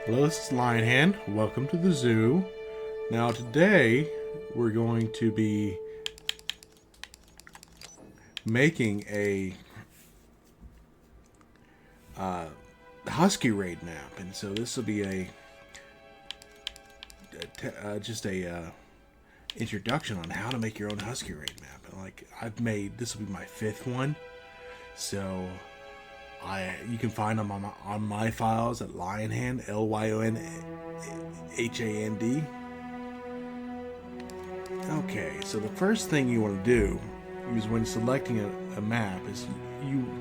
Hello, this is Lyonhand. Welcome to the zoo. Now today we're going to be making a Husky raid map, and so this will be just a introduction on how to make your own Husky raid map. And like this will be my fifth one, so you can find them on my files at Lyonhand, Lyonhand. Okay, so the first thing you want to do is when selecting a map is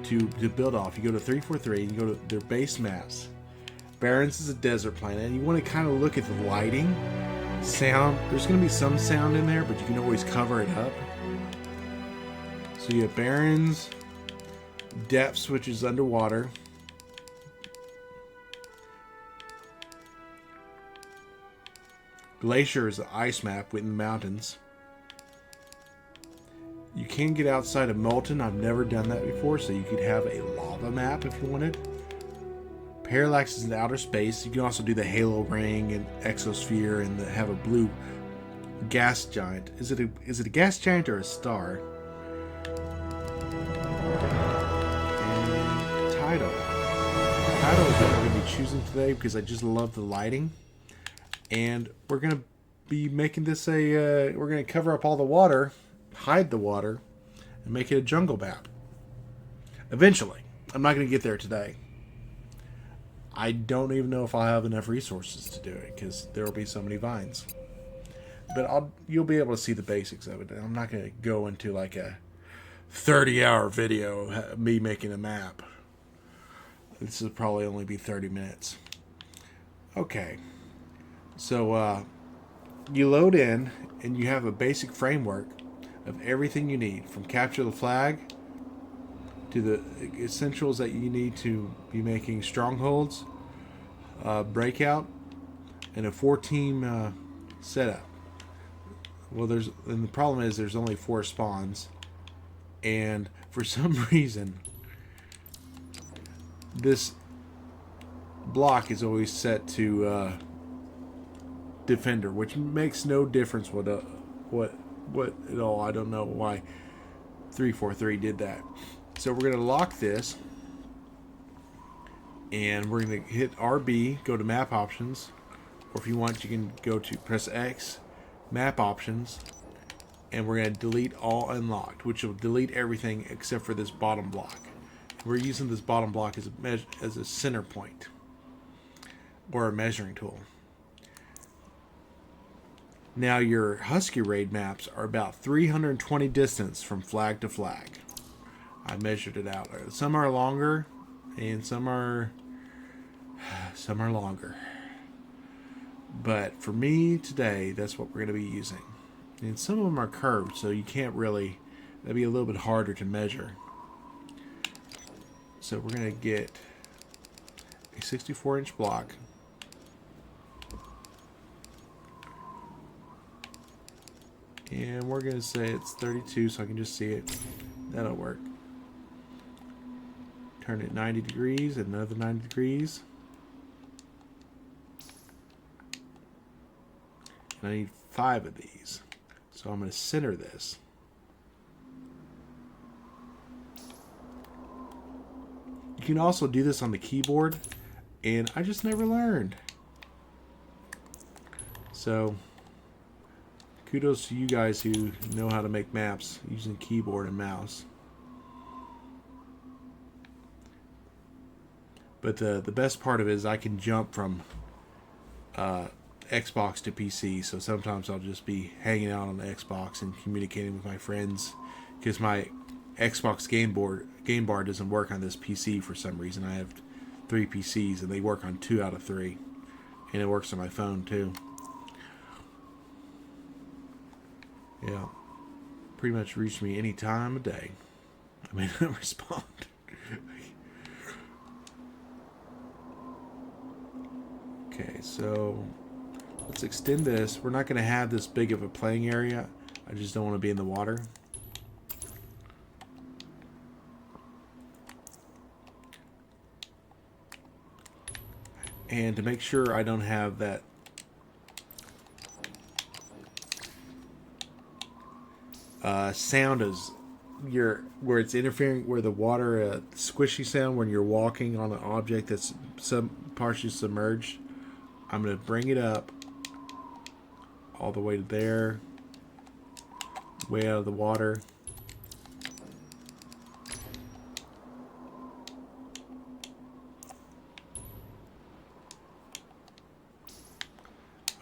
to build off. You go to 343 and you go to their base maps. Barrens is a desert planet, and you want to kind of look at the lighting, sound. There's going to be some sound in there, but you can always cover it up. So you have Barrens. Depths, which is underwater. Glacier is an ice map within the mountains. You can get outside of Molten. I've never done that before, so you could have a lava map if you wanted. Parallax is in outer space. You can also do the halo ring and exosphere and have a blue gas giant. Is it a gas giant or a star? Title is what we're going to be choosing today because I just love the lighting, and we're going to be making this we're going to cover up all the water, hide the water, and make it a jungle map. Eventually. I'm not going to get there today. I don't even know if I'll have enough resources to do it because there will be so many vines, but you'll be able to see the basics of it. I'm not going to go into like a 30-hour video of me making a map. This will probably only be 30 minutes. Okay. So, you load in, and you have a basic framework of everything you need, from capture the flag to the essentials that you need to be making strongholds, breakout, and a 4-team setup. Well, and the problem is there's only 4 spawns, and for some reason this block is always set to defender, which makes no difference what at all. I don't know why 343 did that. So we're going to lock this, and we're going to hit RB, go to map options, or if you want you can go to press X, map options, and we're going to delete all unlocked, which will delete everything except for this bottom block. We're using this bottom block as a center point or a measuring tool. Now your Husky raid maps are about 320 distance from flag to flag. I measured it out. Some are longer and some are longer. But for me today, that's what we're going to be using. And some of them are curved, so you can't really, that'd be a little bit harder to measure. So we're going to get a 64-inch block. And we're going to say it's 32 so I can just see it. That'll work. Turn it 90 degrees, another 90 degrees. And I need 5 of these. So I'm going to center this. You can also do this on the keyboard, and I just never learned. So, kudos to you guys who know how to make maps using keyboard and mouse. But the best part of it is I can jump from Xbox to PC, so sometimes I'll just be hanging out on the Xbox and communicating with my friends because my Xbox game bar doesn't work on this PC for some reason. I have 3 PCs and they work on 2 out of 3, and it works on my phone too. Yeah, pretty much reach me any time of day. I may not respond. Okay, so let's extend this. We're not going to have this big of a playing area. I just don't want to be in the water. And to make sure I don't have that sound as where it's interfering, where the water squishy sound when you're walking on an object that's partially submerged, I'm going to bring it up all the way to there, way out of the water.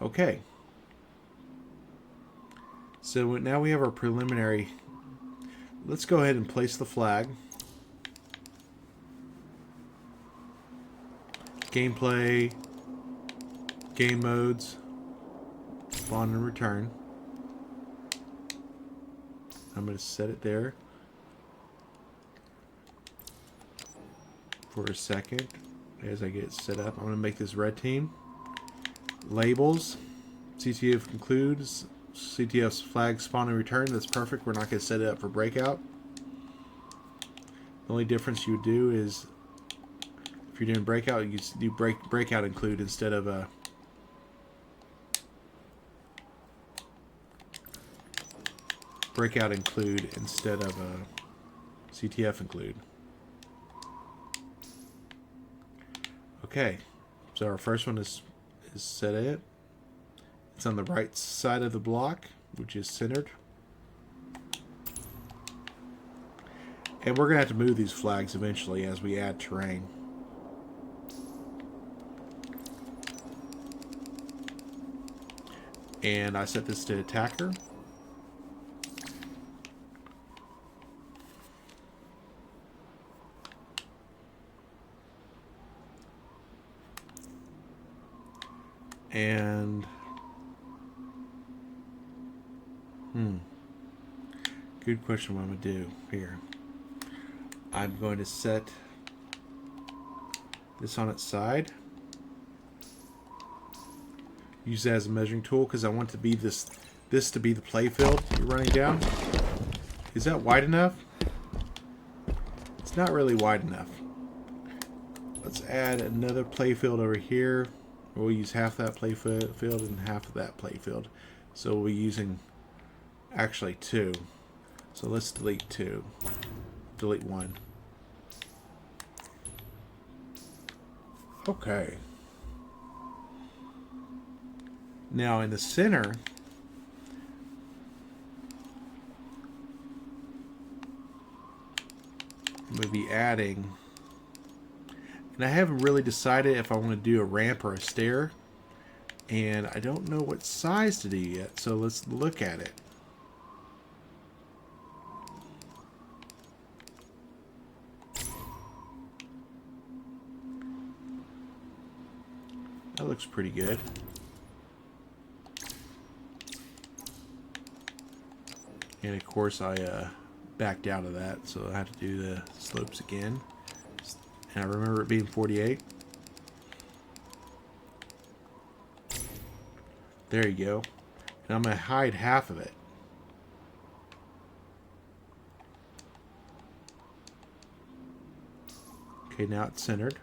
Okay. So now we have our preliminary. Let's go ahead and place the flag. Gameplay, game modes, spawn and return. I'm going to set it there for a second as I get it set up. I'm going to make this red team. Labels, CTF concludes, CTF's flag spawn and return. That's perfect. We're not going to set it up for breakout. The only difference you would do is if you're doing breakout, you do breakout include instead of a CTF include. Okay, so our first one is set it. It's on the right side of the block, which is centered. And we're going to have to move these flags eventually as we add terrain. And I set this to attacker. And good question what I'm going to do here. I'm going to set this on its side. Use that as a measuring tool because I want to be this to be the play field you're running down. Is that wide enough? It's not really wide enough. Let's add another play field over here. We'll use half that play field and half of that play field. So we'll be using actually 2. So let's delete 2. Delete 1. Okay. Now in the center, I'm going to be adding, and I haven't really decided if I want to do a ramp or a stair, and I don't know what size to do yet, so let's look at it. That looks pretty good. And of course I backed out of that, so I have to do the slopes again. And I remember it being 48. There you go. And I'm going to hide half of it. Okay, now it's centered.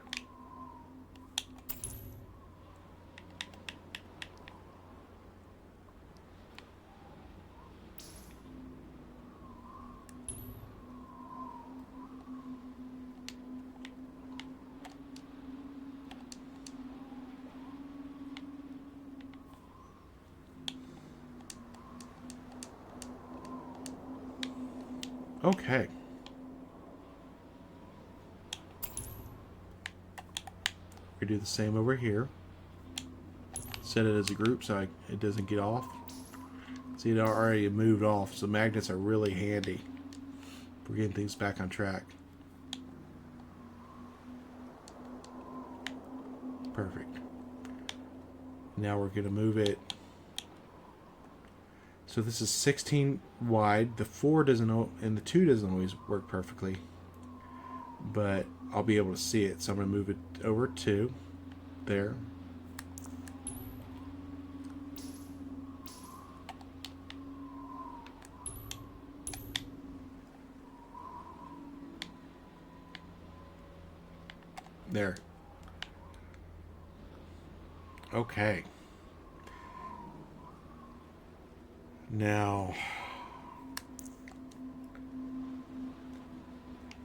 Okay. We do the same over here. Set it as a group so it doesn't get off. See, it already moved off, so magnets are really handy for getting things back on track. Perfect. Now we're going to move it. So this is 16 wide. The 4 doesn't, and the 2 doesn't always work perfectly, but I'll be able to see it. So I'm going to move it over to there. There. Okay. Now,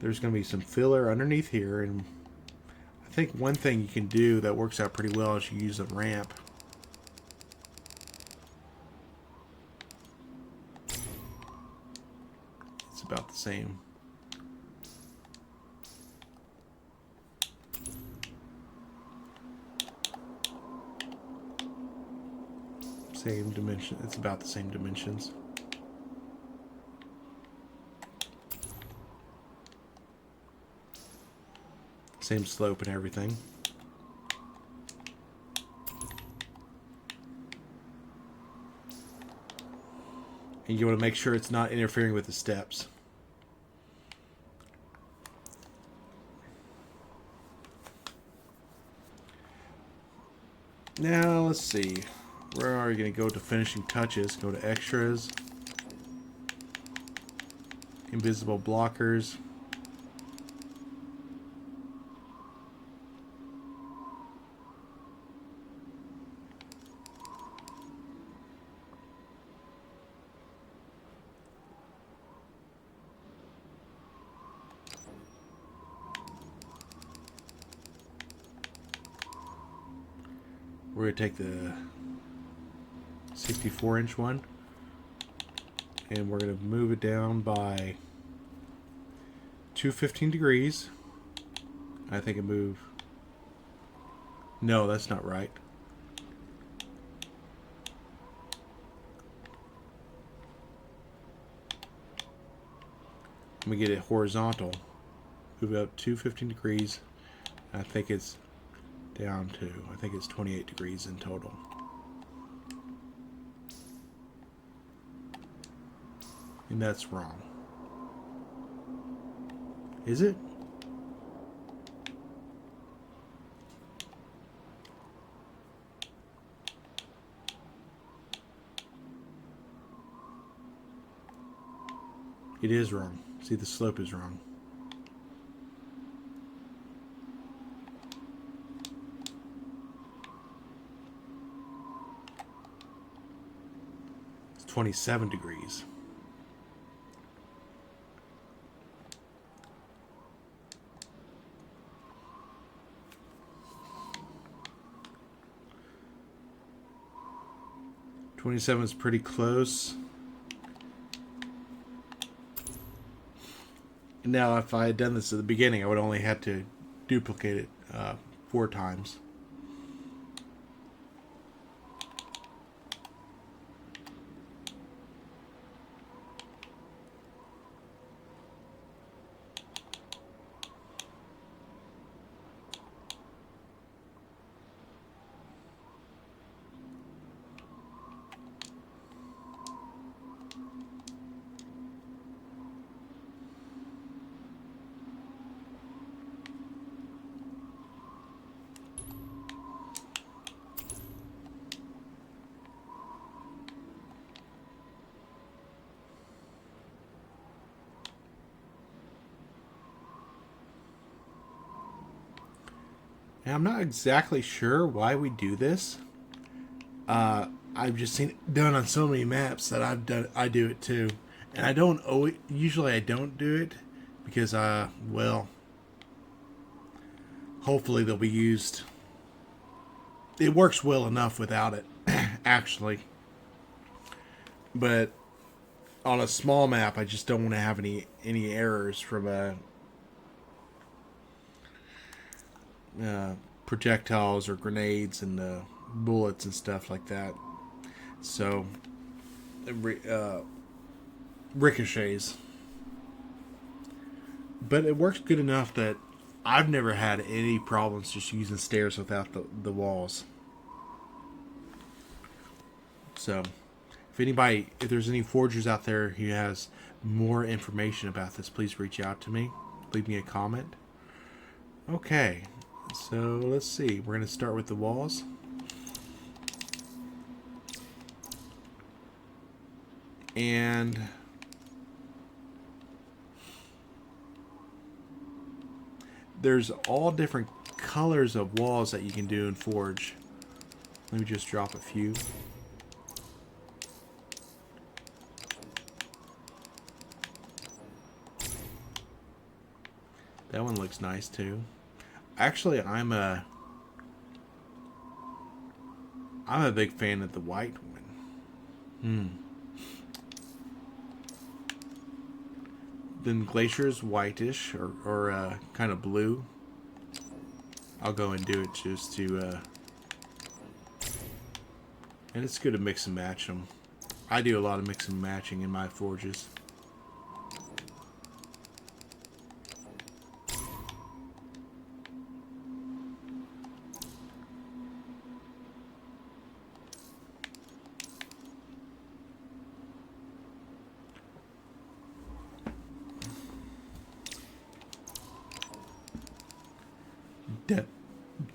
there's going to be some filler underneath here, and I think one thing you can do that works out pretty well is you use a ramp. It's about the same. Same dimension. It's about the same dimensions. Same slope and everything. And you want to make sure it's not interfering with the steps. Now, let's see. Where are you going to go to finishing touches? Go to extras. Invisible blockers. We're going to take the 64-inch one, and we're going to move it down by 215 degrees. I think it moved. No, that's not right. Let me get it horizontal. Move it up 215 degrees. I think it's down to, I think it's 28 degrees in total. And that's wrong. Is it? It is wrong. See, the slope is wrong. It's 27 degrees. '27 is pretty close. Now, if I had done this at the beginning, I would only have to duplicate it 4 times. Now, I'm not exactly sure why we do this. I've just seen it done on so many maps that I do it too, and I don't always. Usually, I don't do it because, well, hopefully they'll be used. It works well enough without it, actually. But on a small map, I just don't want to have any errors from projectiles or grenades and bullets and stuff like that. So ricochets. But it works good enough that I've never had any problems just using stairs without the walls. So if there's any forgers out there who has more information about this, please reach out to me. Leave me a comment. Okay, so let's see. We're going to start with the walls. And there's all different colors of walls that you can do in Forge. Let me just drop a few. That one looks nice too. Actually, I'm a big fan of the white one. Then Glacier's whitish or kind of blue. I'll go and do it just to and it's good to mix and match them. I do a lot of mix and matching in my forges.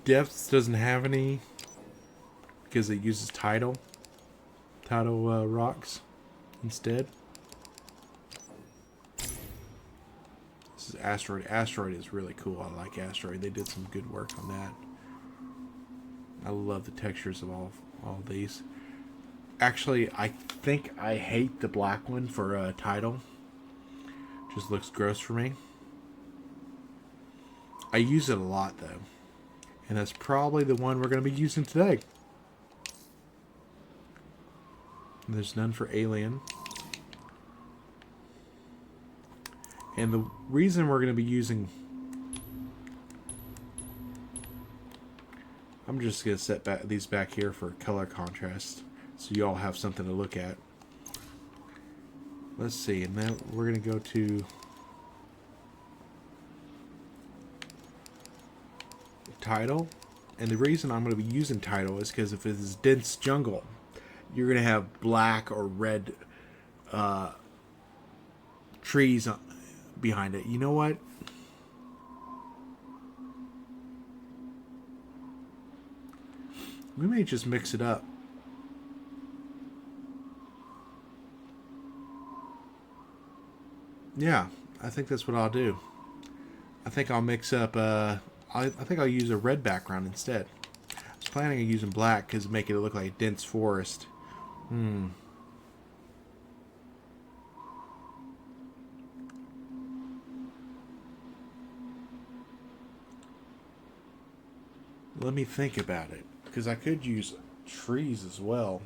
Depths doesn't have any because it uses tidal rocks instead. This is Asteroid. Asteroid is really cool. I like Asteroid. They did some good work on that. I love the textures of all these. Actually, I think I hate the black one for tidal. Just looks gross for me. I use it a lot though. And that's probably the one we're going to be using today. And there's none for Alien. And the reason we're going to be using... I'm just going to set these back here for color contrast. So you all have something to look at. Let's see. And then we're going to go to... Tidal. And the reason I'm going to be using tidal is because if it's dense jungle, you're going to have black or red trees behind it. You know what? We may just mix it up. Yeah, I think that's what I'll do. I think I'll mix up I think I'll use a red background instead. I was planning on using black because it make it look like a dense forest. Let me think about it, because I could use trees as well.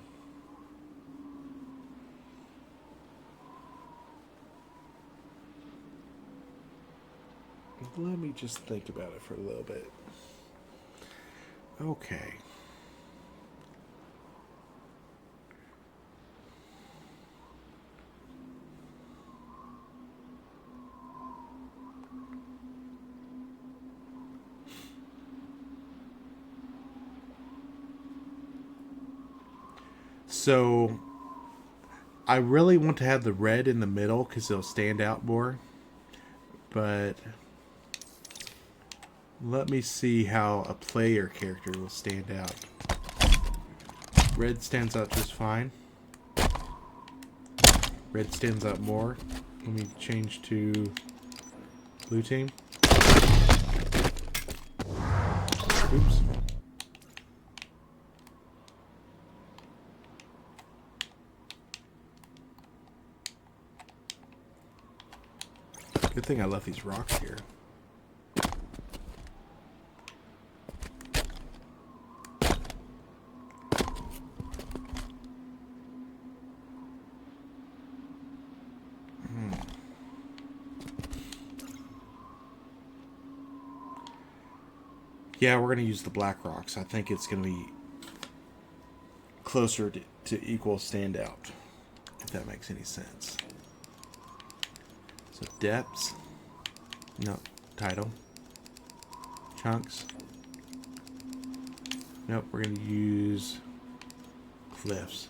Let me just think about it for a little bit. Okay. So, I really want to have the red in the middle because it'll stand out more. But... let me see how a player character will stand out. Red stands out just fine. Red stands out more. Let me change to blue team. Oops. Good thing I left these rocks here. Yeah, we're going to use the black rocks. I think it's going to be closer to equal standout, if that makes any sense. So depths. No, tidal. Chunks. Nope, we're going to use cliffs.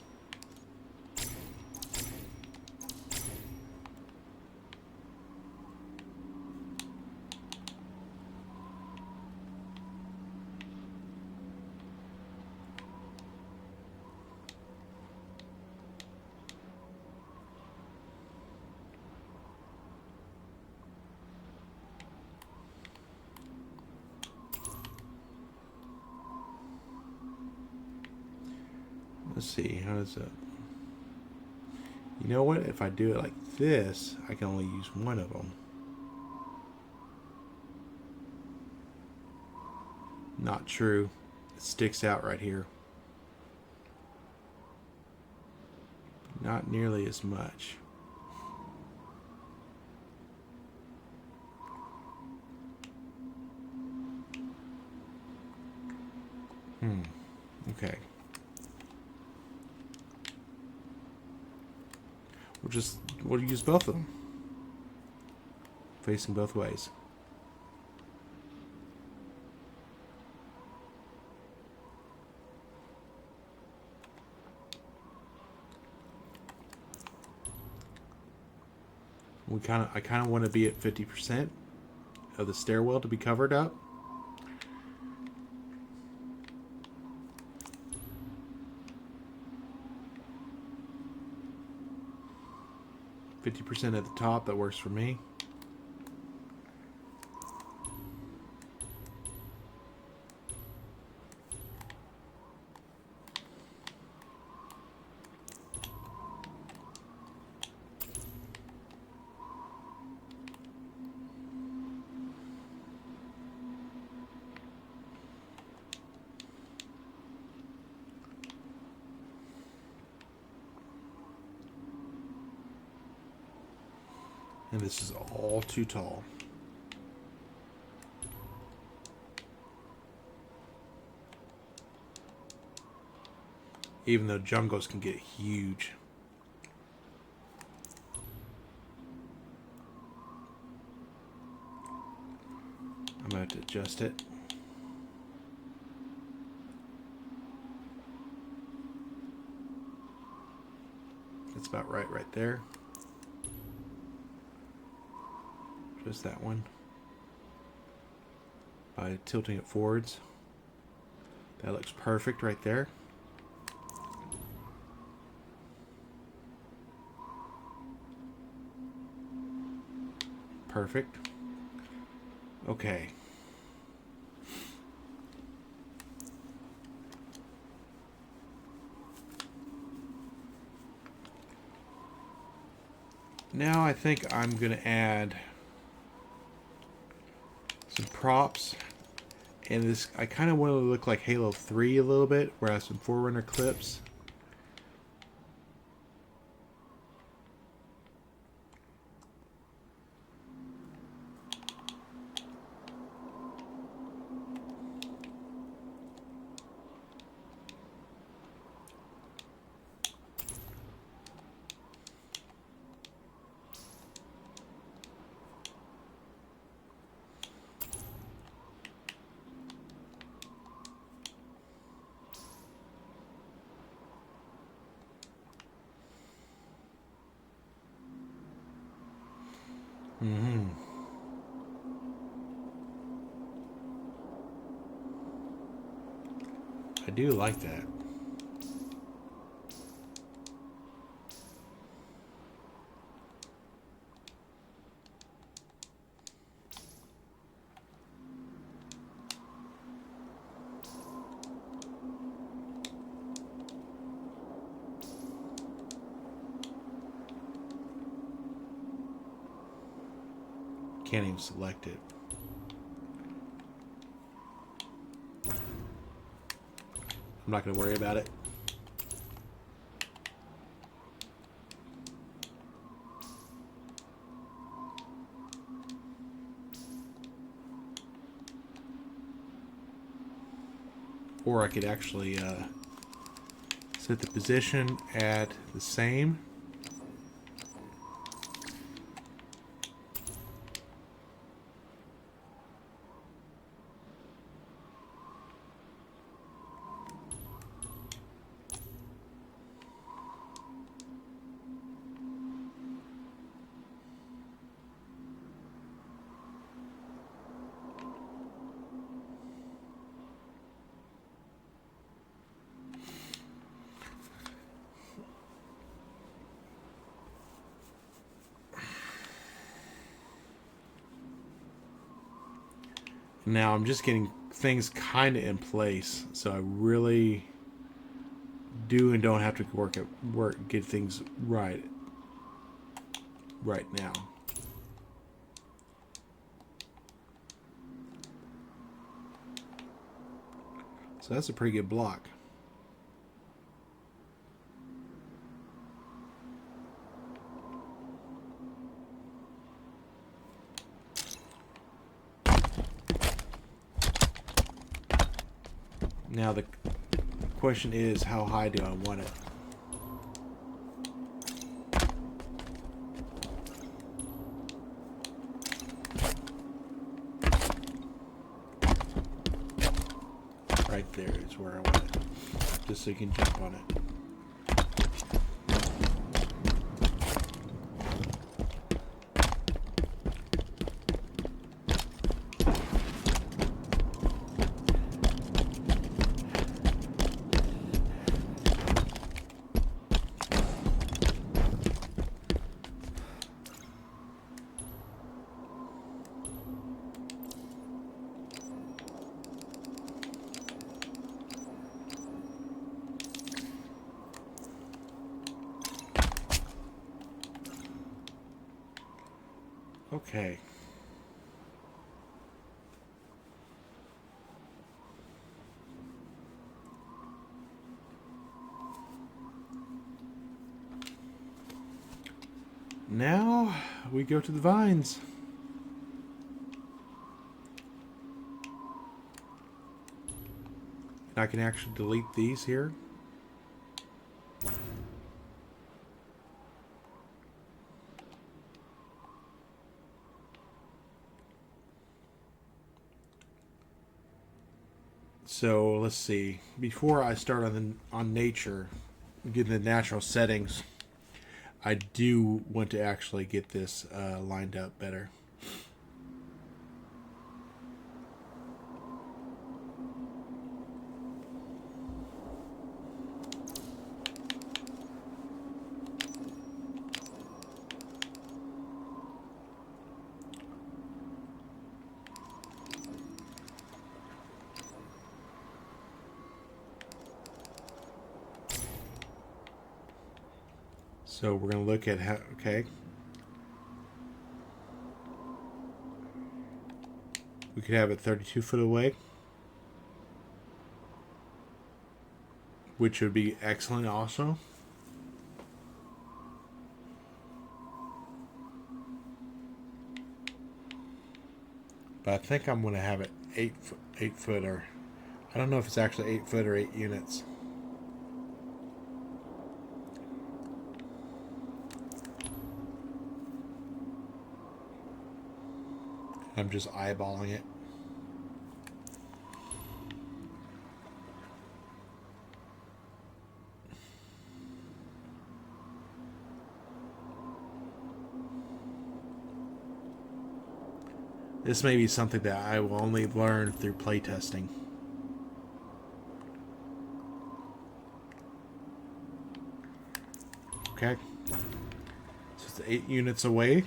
Let's see, how does it... You know what? If I do it like this, I can only use one of them. Not true. It sticks out right here. Not nearly as much. Okay. We'll use both of them. Facing both ways. I kind of want to be at 50% of the stairwell to be covered up. %50 at the top, that works for me. And this is all too tall. Even though jungles can get huge. I'm going to have to adjust it. That's about right there. Just that one by tilting it forwards. That looks perfect right there. Perfect. Okay. Now I think I'm going to add some props, and this I kind of want it to look like Halo 3 a little bit, where I have some Forerunner clips. I do like that. Can't even select it. I'm not going to worry about it. Or I could actually set the position at the same. Now I'm just getting things kind of in place, so I really do and don't have to get things right now. So that's a pretty good block. Now the question is, how high do I want it? Right there is where I want it, just so you can jump on it. Okay. Now we go to the vines. I can actually delete these here. So let's see. Before I start on nature, get the natural settings, I do want to actually get this lined up better. So we're going to look at how, okay. We could have it 32 foot away, which would be excellent also. But I think I'm going to have it 8 foot, or I don't know if it's actually 8 foot or 8 units. I'm just eyeballing it. This may be something that I will only learn through playtesting. Okay. So it's 8 units away.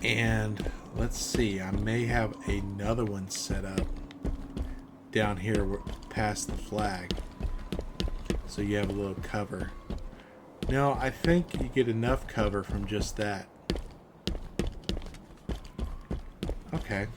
And let's see, I may have another one set up down here past the flag, so you have a little cover. No, I think you get enough cover from just that. Okay.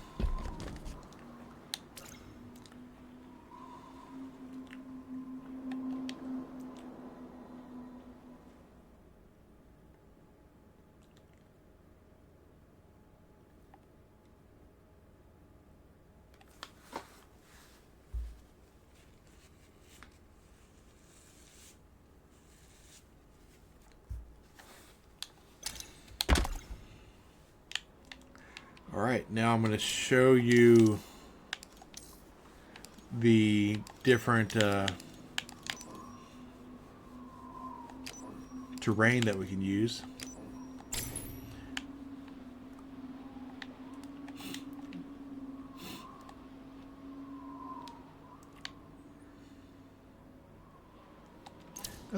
Alright, now I'm going to show you the different terrain that we can use.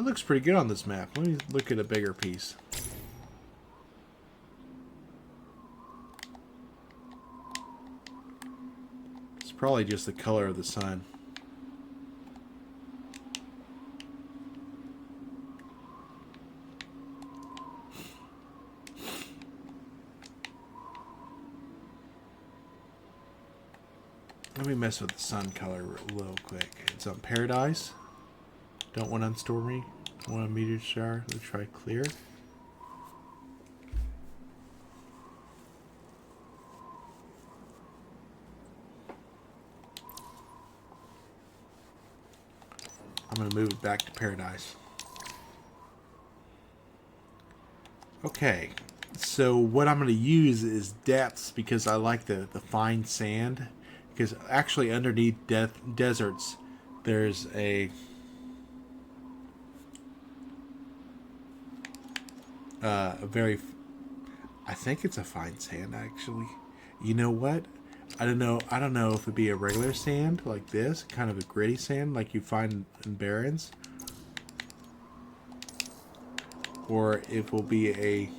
That looks pretty good on this map. Let me look at a bigger piece. It's probably just the color of the sun. Let me mess with the sun color a little quick. It's on Paradise. Don't want unstormy. Don't want a meteor shower. Let's try clear. I'm going to move it back to Paradise. Okay. So what I'm going to use is depths because I like the fine sand. Because actually underneath deserts, there's a very, I think it's a fine sand actually. You know what? I don't know if it'd be a regular sand like this, kind of a gritty sand like you find in barrens, or it will be a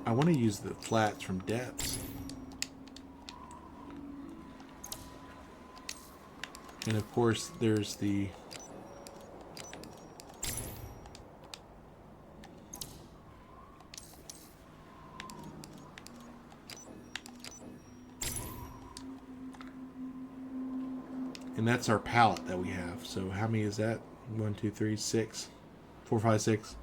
I want to use the flats from depths. And of course there's the and that's our palette that we have. So how many is that? 1, 2, 3, 6. 4, 5, 6.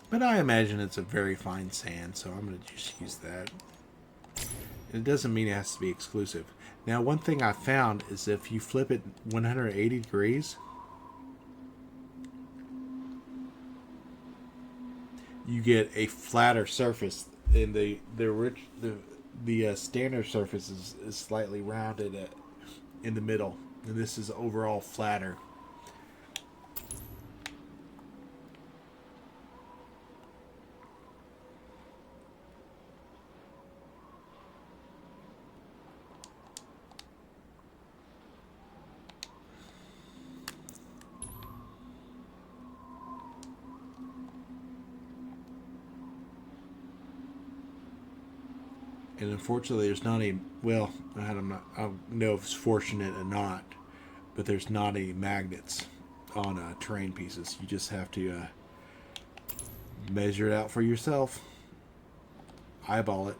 But I imagine it's a very fine sand, so I'm going to just use that. It doesn't mean it has to be exclusive. Now, one thing I found is if you flip it 180 degrees, you get a flatter surface, and the standard surface is slightly rounded in the middle, and this is overall flatter. And unfortunately, there's not a, well, I don't know if it's fortunate or not, but there's not any magnets on terrain pieces. You just have to measure it out for yourself. Eyeball it.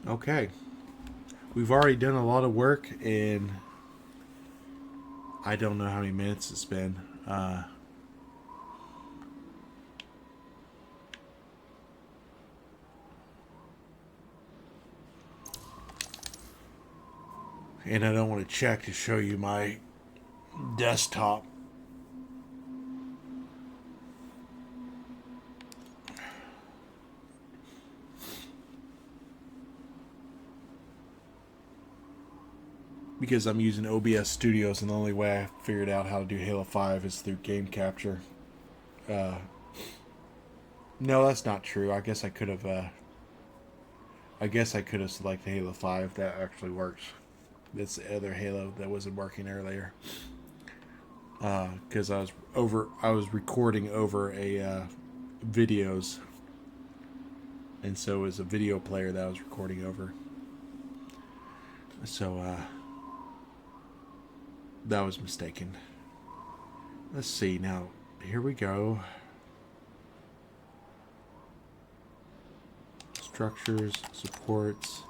Okay. We've already done a lot of work, and I don't know how many minutes it's been. And I don't want to check to show you my desktop. Because I'm using OBS Studios, and the only way I figured out how to do Halo 5 is through game capture. No, that's not true. I guess I could have selected Halo 5. That actually works. That's the other Halo that wasn't working earlier. Because I was recording over a videos, and so it was a video player that I was recording over. So that was mistaken. Let's see now. Here we go. Structures, supports.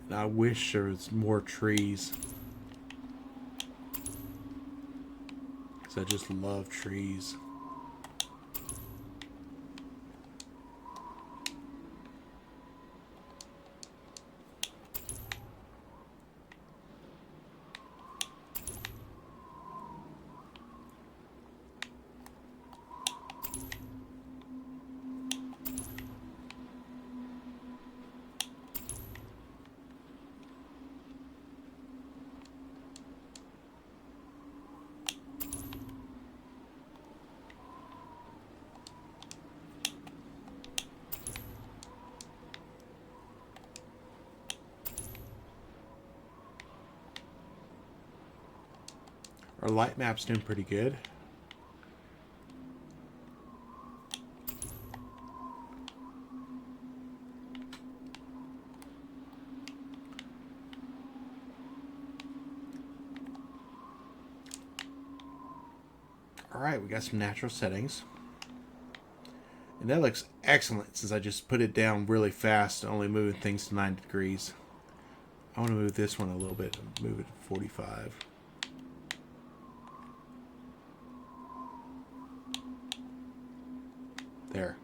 And I wish there was more trees. Because I just love trees. Our light map's doing pretty good. Alright, we got some natural settings. And that looks excellent since I just put it down really fast, only moving things to 90 degrees. I want to move this one a little bit, move it to 45. There.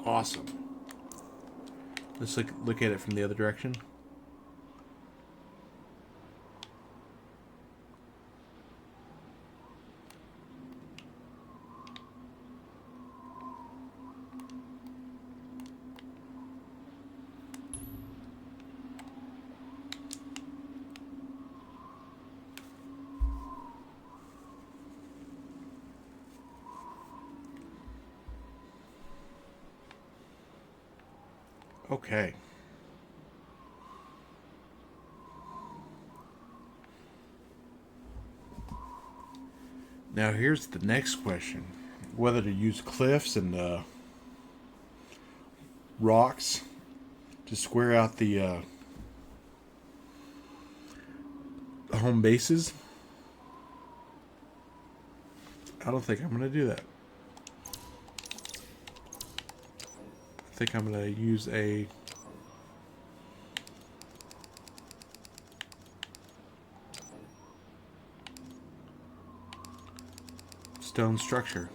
Awesome. Let's look at it from the other direction. Okay. Now here's the next question. Whether to use cliffs and rocks to square out the home bases. I don't think I'm going to do that. I think I'm going to use a stone structure.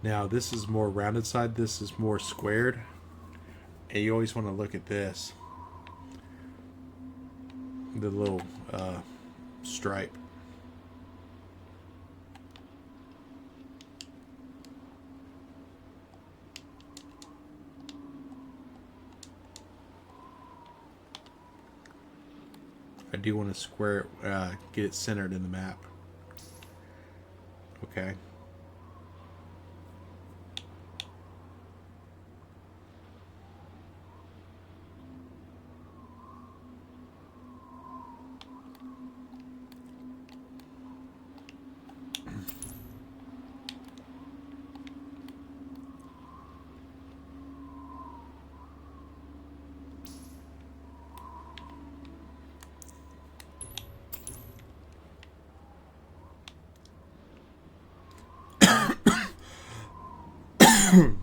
Now this is more rounded side, this is more squared. And you always want to look at this. the little stripe. I do want to square it, get it centered in the map. Okay.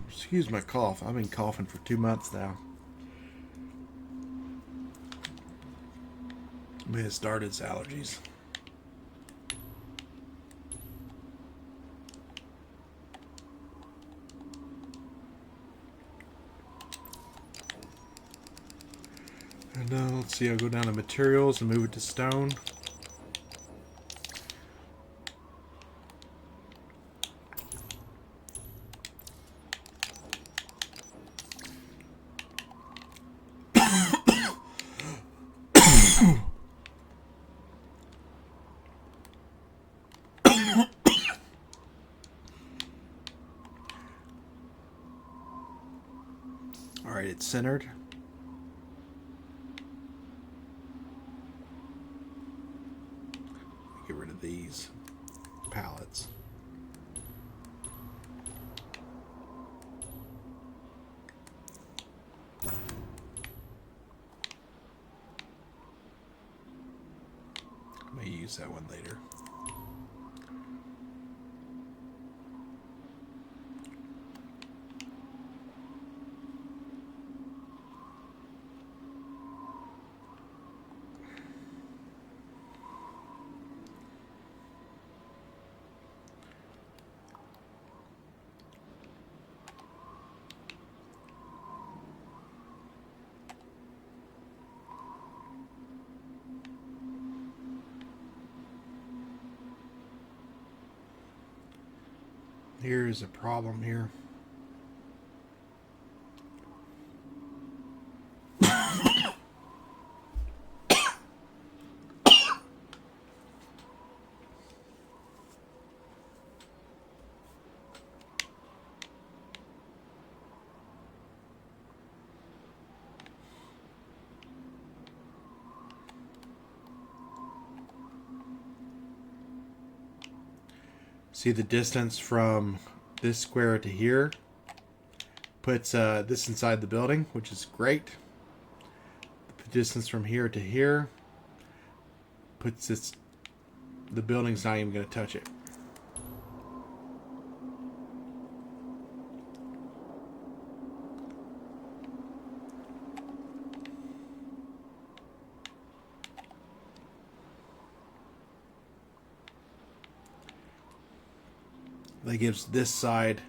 Excuse my cough. I've been coughing for 2 months now. I mean, it started as allergies. And let's see, I'll go down to materials and move it to stone. Alright, it's centered. Get rid of these pallets. I may use that one later. Here's a problem here. See the distance from this square to here? Puts this inside the building, which is great. The distance from here to here puts this, the building's not even going to touch it. That gives this side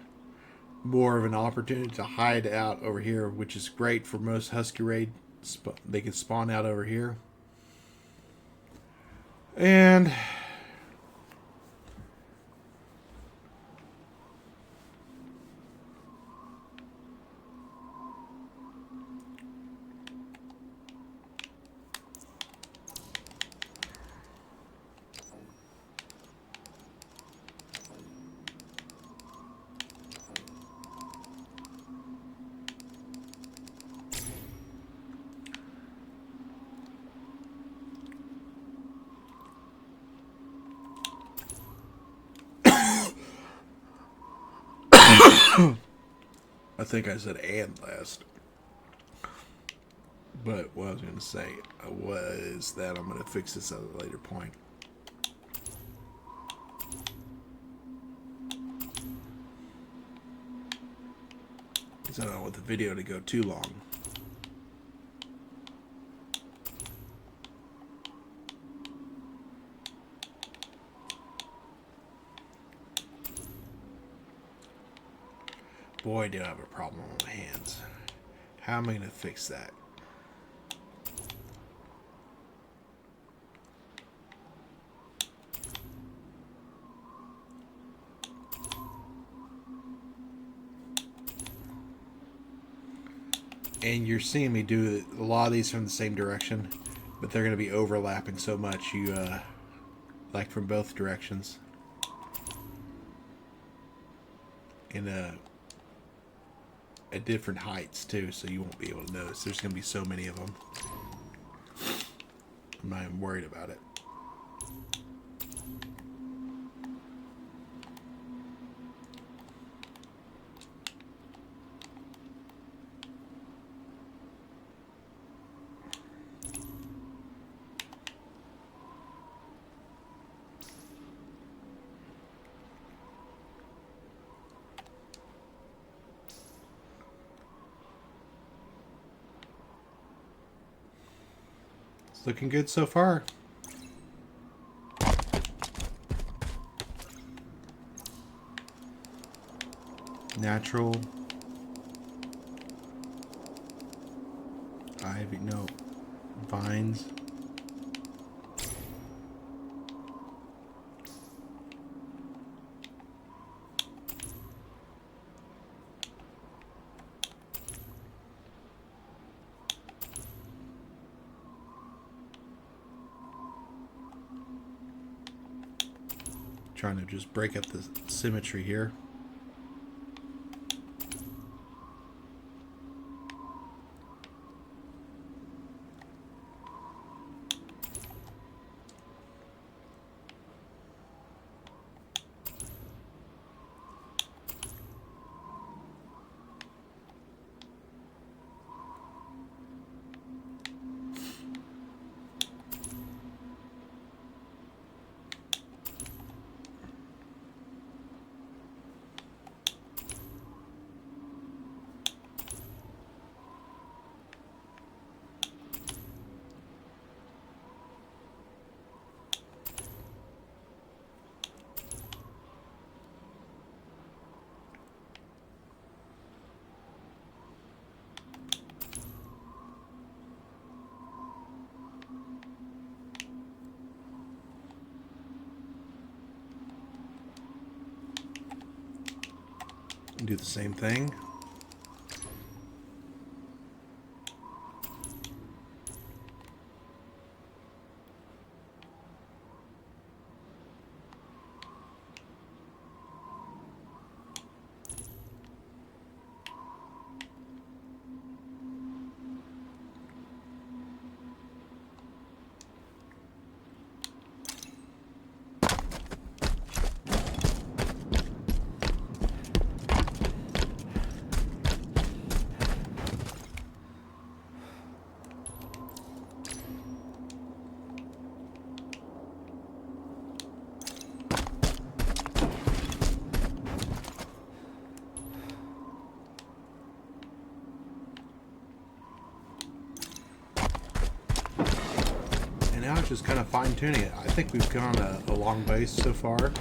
more of an opportunity to hide out over here, which is great for most Husky raid. They can spawn out over here. And I think I said and last. But what I was going to say was that I'm going to fix this at a later point. Because I don't want the video to go too long. Boy, do I have a problem on my hands. How am I going to fix that? And you're seeing me do a lot of these from the same direction, but they're going to be overlapping so much you like from both directions. And at different heights too, so you won't be able to notice. There's going to be so many of them. I'm not even worried about it. It's looking good so far. Natural. Ivy, no. Vines. Trying to just break up the symmetry here. Do the same thing. Now it's just kind of fine-tuning it. I think we've gone a long base so far.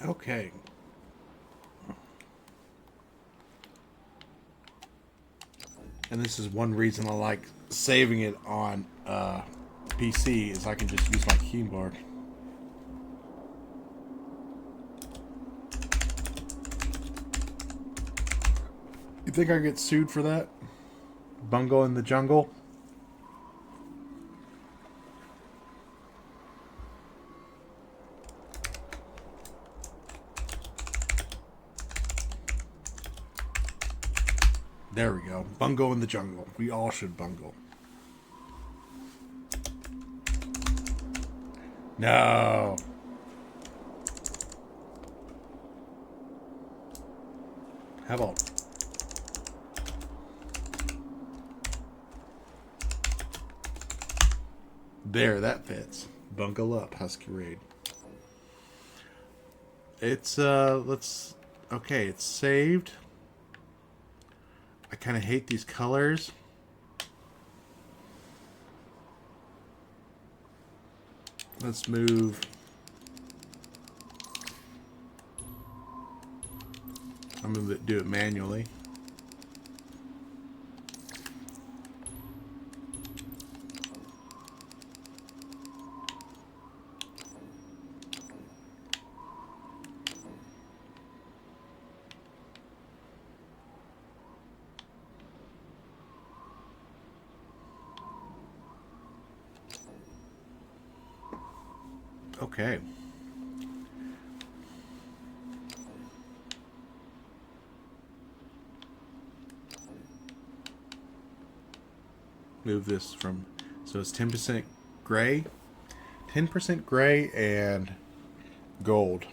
Okay. And this is one reason I like saving it on PC is I can just use my keyboard. You think I get sued for that? Bungle in the jungle? There we go. Bungle in the jungle. We all should bungle. No. How about... There, that fits. Bungle up, Husky Raid. It's, let's... Okay, it's saved. I kind of hate these colors. Let's move. I'm going to do it manually. Okay. Move this from, so it's 10% gray, 10% gray and gold.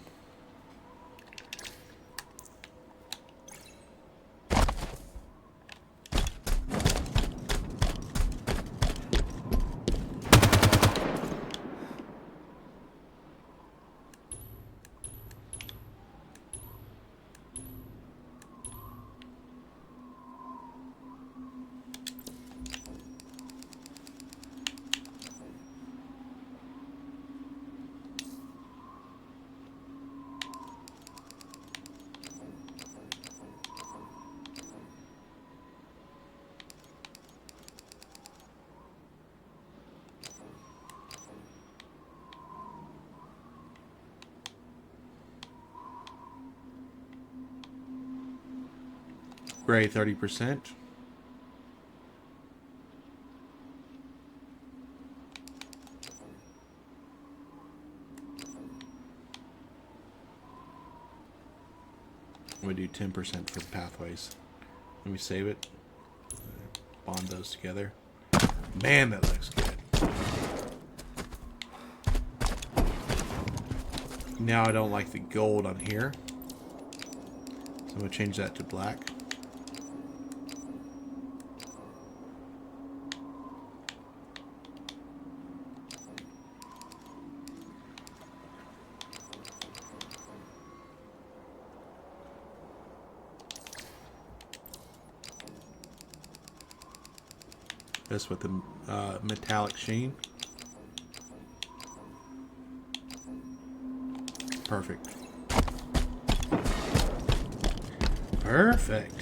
Gray 30%. I'm going to do 10% for the pathways. Let me save it. Bond those together. Man, that looks good. Now I don't like the gold on here. So I'm going to change that to black. This with the metallic sheen. Perfect. Perfect.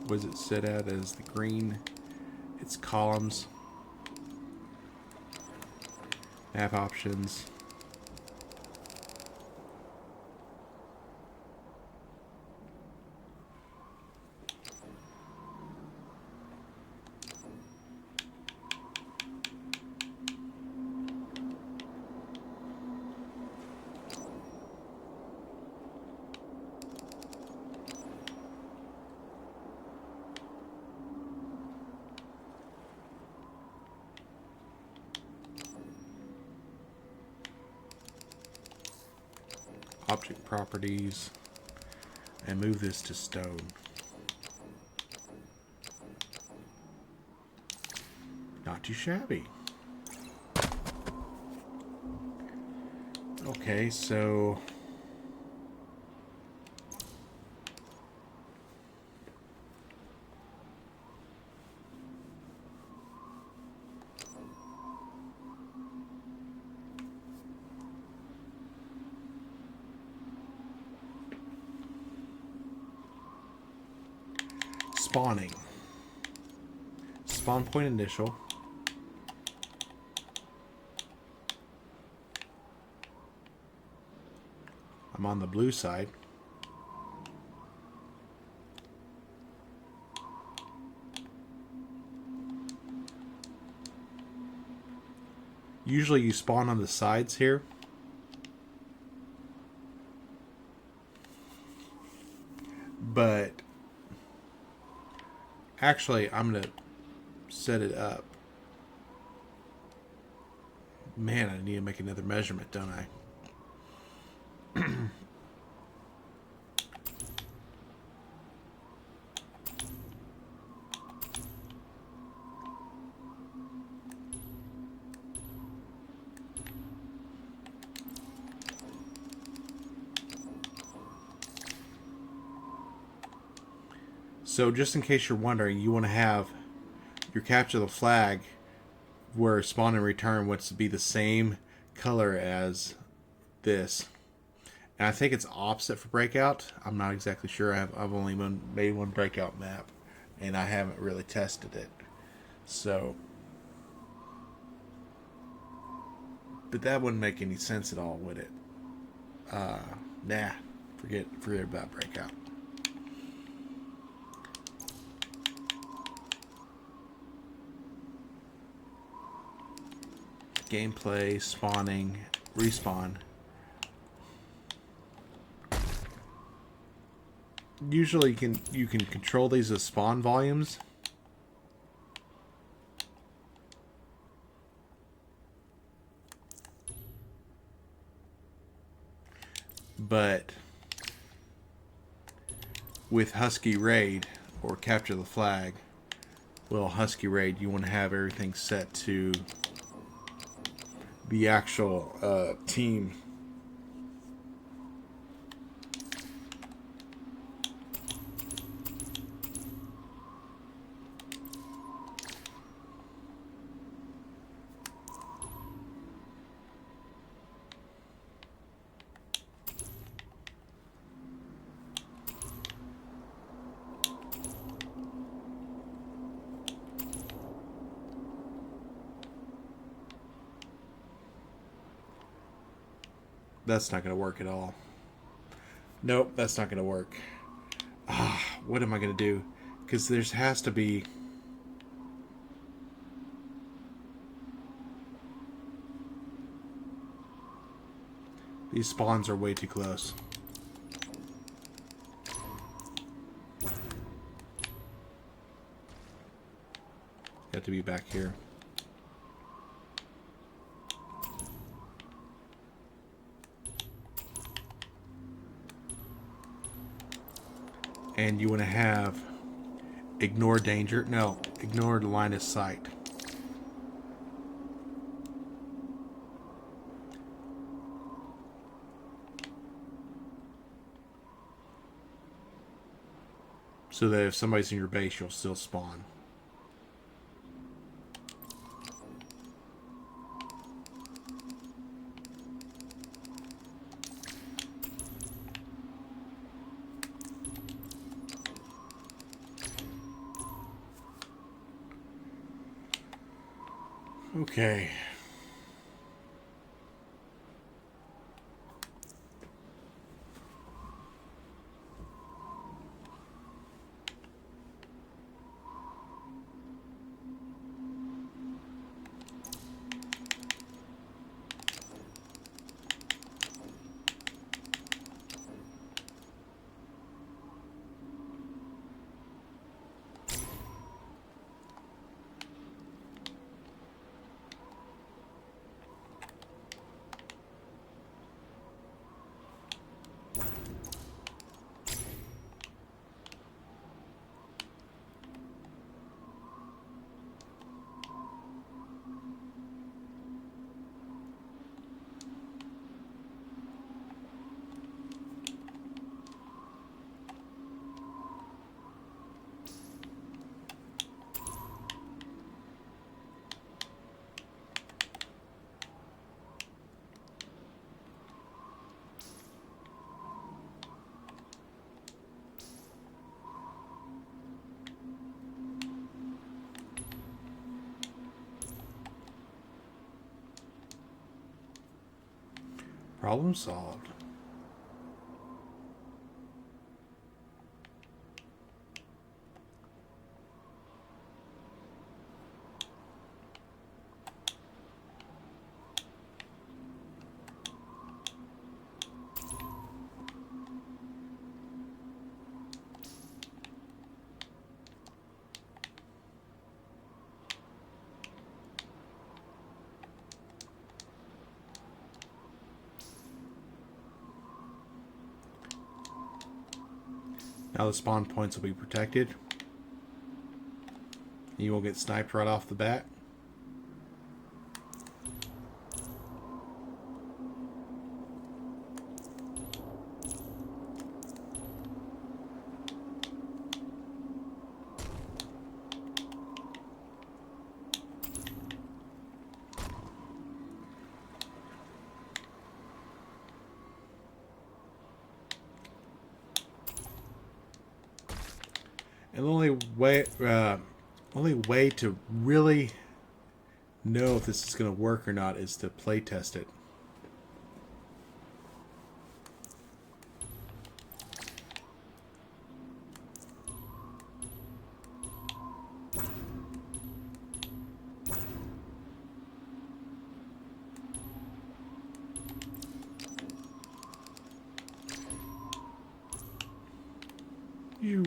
What does it sit at as the green? It's columns, map options, object properties, and move this to stone. Not too shabby. Okay, so spawning. Spawn point initial. I'm on the blue side. Usually you spawn on the sides here. But actually, I'm going to set it up. Man, I need to make another measurement, don't I? So just in case you're wondering, you want to have your capture the flag where spawn and return wants to be the same color as this. And I think it's opposite for breakout. I'm not exactly sure. I've only made one breakout map, and I haven't really tested it. So, but that wouldn't make any sense at all, would it? Nah, forget about breakout. Gameplay, spawning, respawn. Usually you can control these as spawn volumes. But with Husky Raid or Capture the Flag, well, Husky Raid, you want to have everything set to the actual team. That's not going to work at all. Nope, that's not going to work. What am I going to do? Because there has to be... These spawns are way too close. You have to be back here. And you want to have ignore danger. No, ignore the line of sight. So that if somebody's in your base, you'll still spawn. Okay. Problem solved. Now the spawn points will be protected. You won't get sniped right off the bat. And the only way to really know if this is going to work or not is to play test it. You.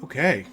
Okay.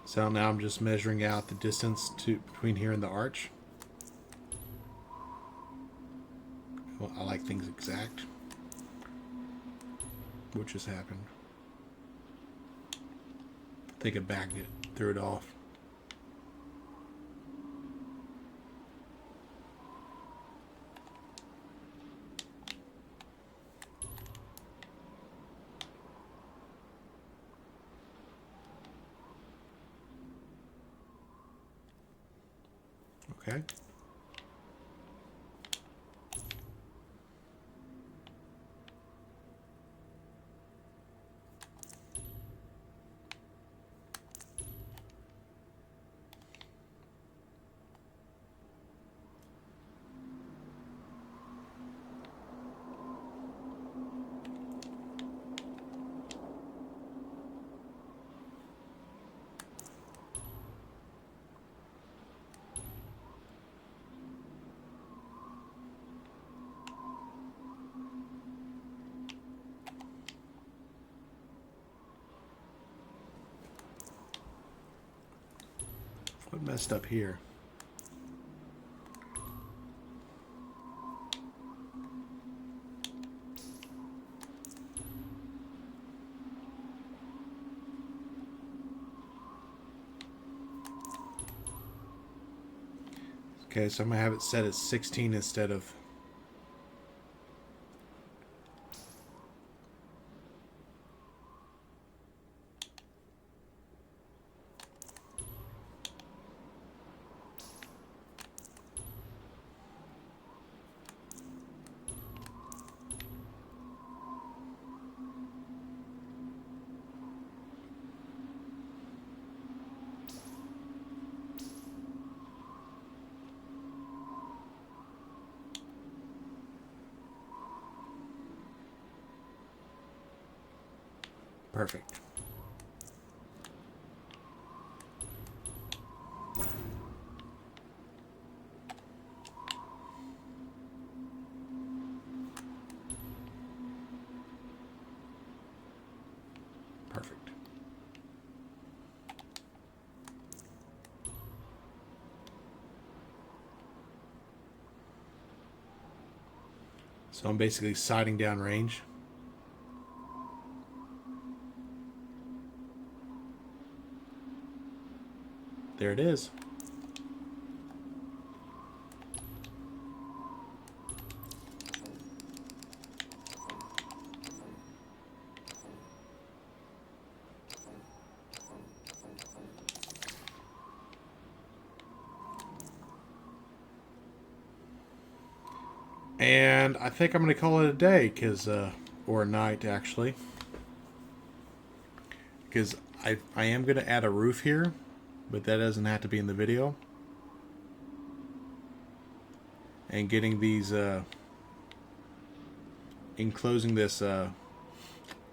So now I'm just measuring out the distance between here and the arch. Well, I like things exact. What just happened? I think I backed it, threw it off. Okay. What messed up here? Okay, so I'm going to have it set as 16 instead of... Perfect. Perfect. So I'm basically sighting down range. There it is. And I think I'm going to call it a day, or a night actually, because I am going to add a roof here, but that doesn't have to be in the video. And getting these, enclosing this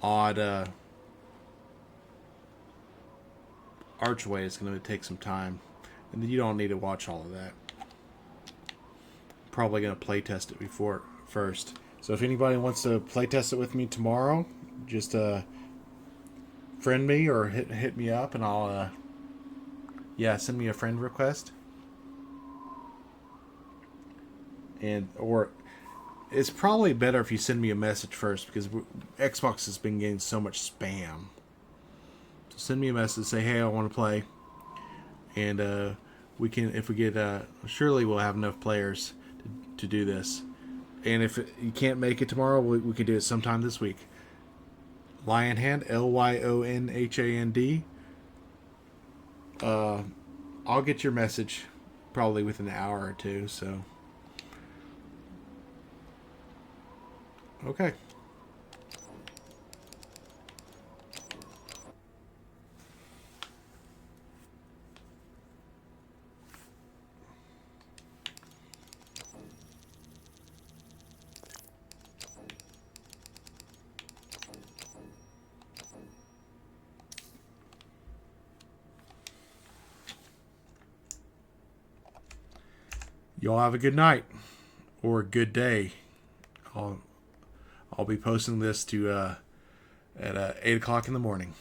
odd archway is going to take some time, and you don't need to watch all of that. Probably going to play test it before first. So if anybody wants to play test it with me tomorrow, just friend me or hit me up, and I'll send me a friend request. Or it's probably better if you send me a message first, because Xbox has been getting so much spam. So send me a message, say, hey, I want to play, and we can, if we get, surely we'll have enough players to do this. And if you can't make it tomorrow, we can do it sometime this week. Lyonhand, Lyonhand. I'll get your message probably within an hour or two. So, okay. Y'all have a good night or a good day. I'll be posting this to at 8 o'clock in the morning.